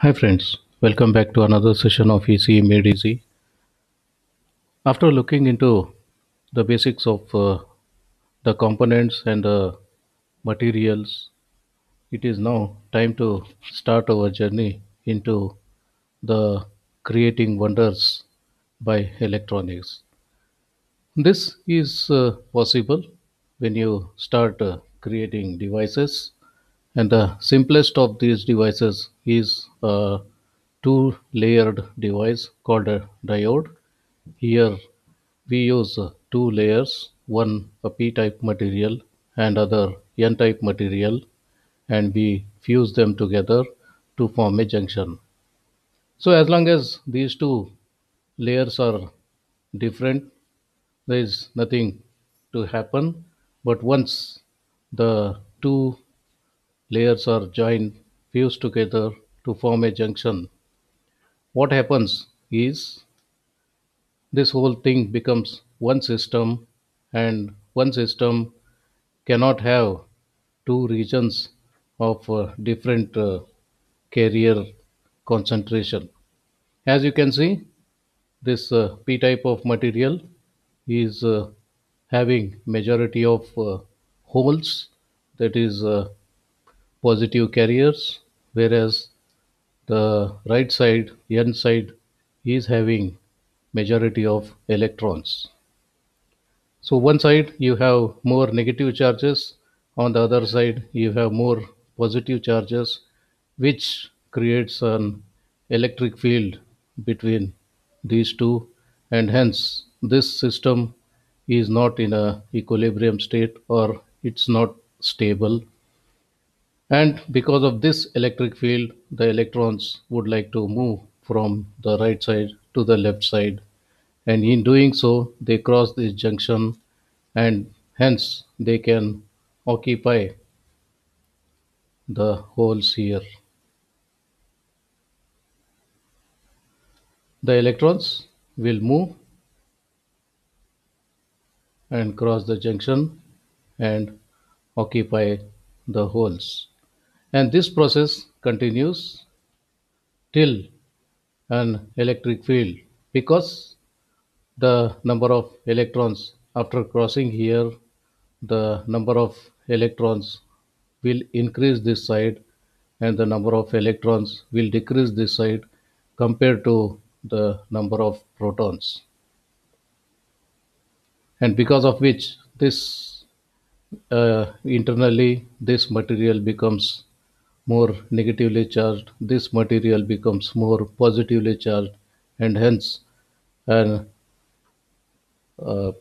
Hi friends, welcome back to another session of ECE Made Easy. After looking into the basics of the components and the materials, it is now time to start our journey into the creating wonders by electronics. This is possible when you start creating devices, and the simplest of these devices is a two layered device called a diode. Here we use two layers, one a p-type material and other n-type material, and we fuse them together to form a junction. So as long as these two layers are different, there is nothing to happen. But once the two layers are joined, fused together to form a junction, what happens is this whole thing becomes one system, and one system cannot have two regions of different carrier concentration. As you can see, this p type of material is having majority of holes, that is positive carriers, whereas the right side n side is having majority of electrons. So one side you have more negative charges, on the other side you have more positive charges, which creates an electric field between these two, and hence this system is not in a equilibrium state, or it's not stable. And because of this electric field, the electrons would like to move from the right side to the left side, and in doing so they cross this junction, and hence they can occupy the holes here. The electrons will move and cross the junction and occupy the holes, and this process continues till an electric field, because the number of electrons after crossing here, the number of electrons will increase this side, and the number of electrons will decrease this side compared to the number of protons, and because of which this internally this material becomes more negatively charged, this material becomes more positively charged, and hence an, uh,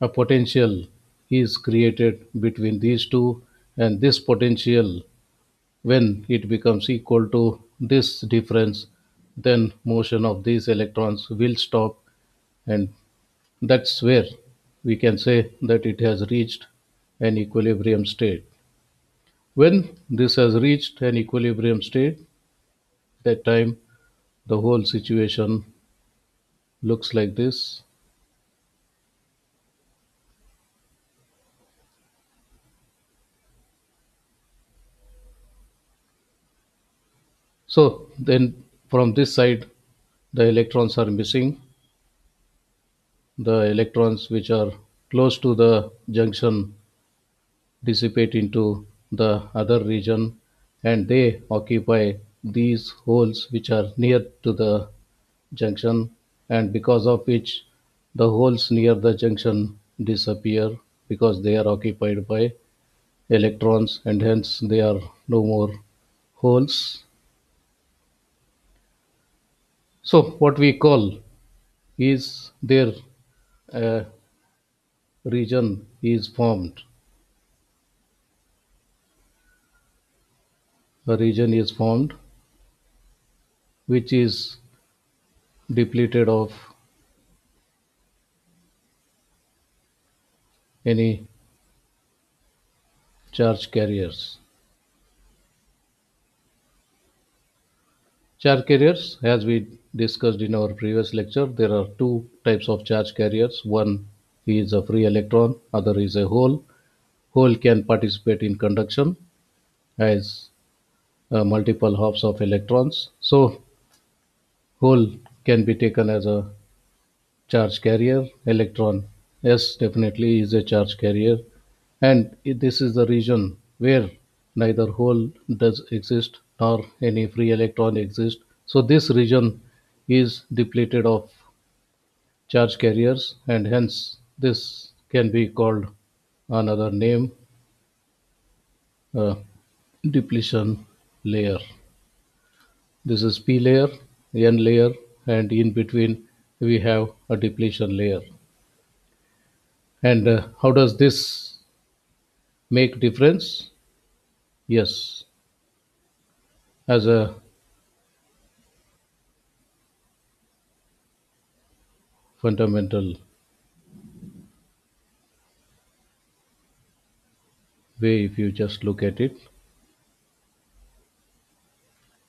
a potential is created between these two, and this potential, when it becomes equal to this difference, then motion of these electrons will stop, and that's where we can say that it has reached an equilibrium state. When this has reached an equilibrium state, that time the whole situation looks like this. So then from this side the electrons are missing. The electrons which are close to the junction dissipate into the other region, and they occupy these holes which are near to the junction, and because of which the holes near the junction disappear, because they are occupied by electrons, and hence they are no more holes. So what we call is their uh, region is formed. A region is formed which is depleted of any charge carriers. Charge carriers, as we discussed in our previous lecture, there are two types of charge carriers. One is a free electron, other is a hole. Hole can participate in conduction, as multiple hops of electrons. So hole can be taken as a charge carrier. Electron, yes, definitely is a charge carrier, and this is the region where neither hole does exist nor any free electron exist. So this region is depleted of charge carriers, and hence this can be called another name, uh, depletion layer. This is p layer, n layer, and in between we have a depletion layer. And how does this make difference? Yes, as a fundamental way, if you just look at it,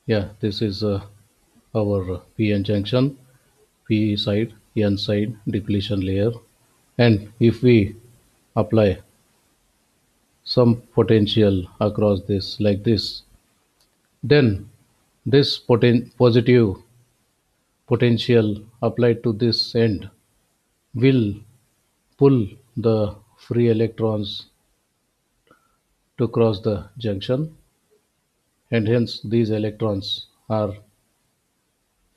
yeah, this is our p-n junction, p side, n side depletion layer. And if we apply some potential across this like this, then this positive potential applied to this end will pull the free electrons to cross the junction, and hence these electrons are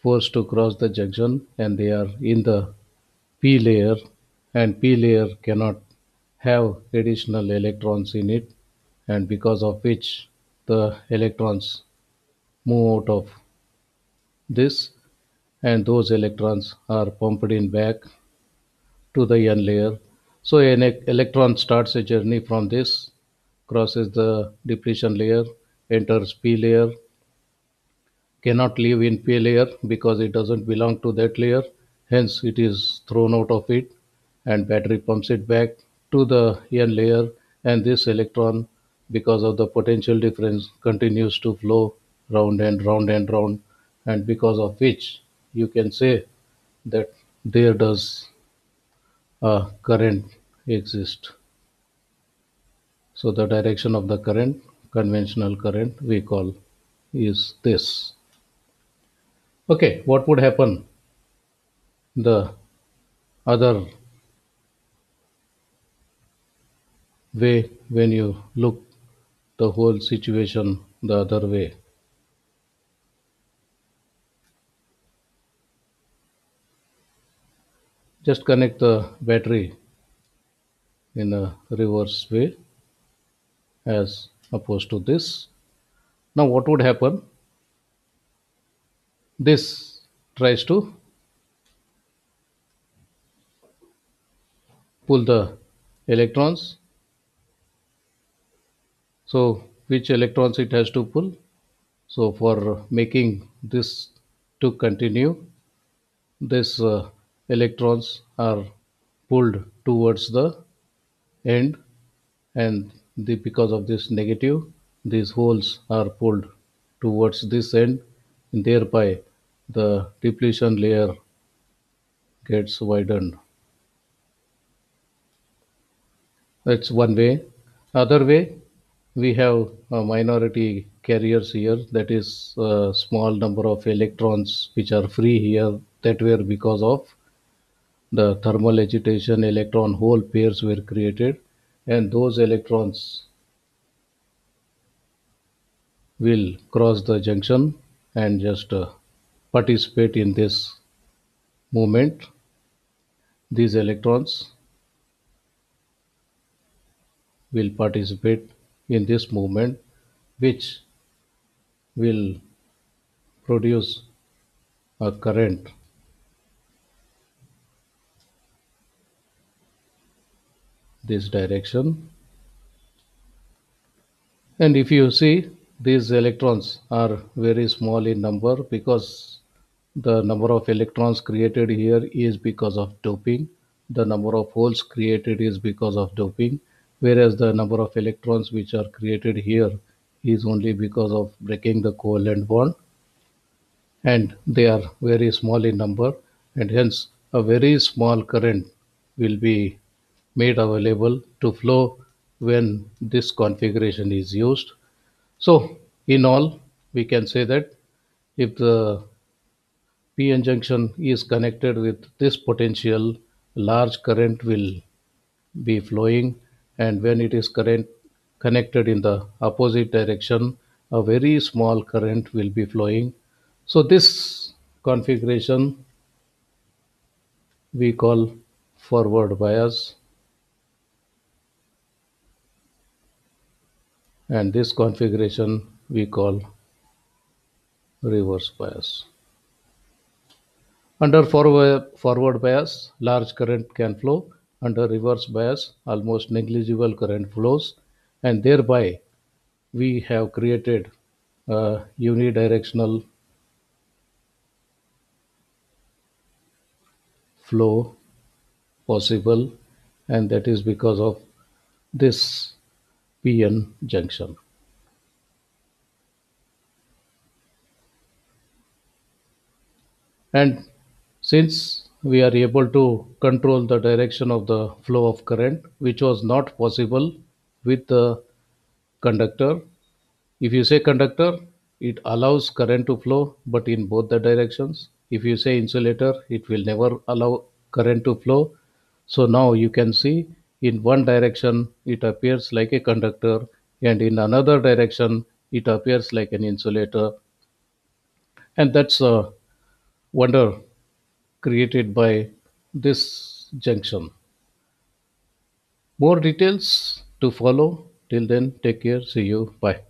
forced to cross the junction and they are in the p layer, and p layer cannot have additional electrons in it, and because of which the electrons move out of this, and those electrons are pumped in back to the n layer. So an electron starts a journey from this, crosses the depletion layer, enters p layer, cannot live in p layer because it doesn't belong to that layer, hence it is thrown out of it, and battery pumps it back to the n layer, and this electron, because of the potential difference, continues to flow round and round and round, and because of which you can say that there does a current exist. So the direction of the current, conventional current we call, is this. Okay, what would happen the other way when you look the whole situation the other way? Just connect the battery in a reverse way as opposed to this. Now what would happen? This tries to pull the electrons. So which electrons it has to pull? So for making this to continue, these electrons are pulled towards the end, and because of this negative, these holes are pulled towards this end, and thereby the depletion layer gets widened. That's one way. Other way, we have minority carriers here, that is a small number of electrons which are free here, that were because of the thermal agitation electron hole pairs were created, and those electrons will cross the junction and just participate in this movement. These electrons will participate in this movement, which will produce a current this direction. And if you see, these electrons are very small in number because the number of electrons created here is because of doping. The number of holes created is because of doping, whereas the number of electrons which are created here is only because of breaking the covalent bond, and they are very small in number, and hence a very small current will be made available to flow when this configuration is used. So in all, we can say that if the p-n junction is connected with this potential, large current will be flowing, and when it is current connected in the opposite direction, a very small current will be flowing. So this configuration we call forward bias, and this configuration we call reverse bias. Under forward bias, large current can flow. Under reverse bias, almost negligible current flows, and thereby we have created a unidirectional flow possible, and that is because of this p-n junction. And since we are able to control the direction of the flow of current, which was not possible with the conductor, if you say conductor, it allows current to flow, but in both the directions. If you say insulator, it will never allow current to flow. So now you can see in one direction it appears like a conductor, and in another direction it appears like an insulator. And that's a wonder created by this junction. More details to follow. Till then, take care. See you. Bye.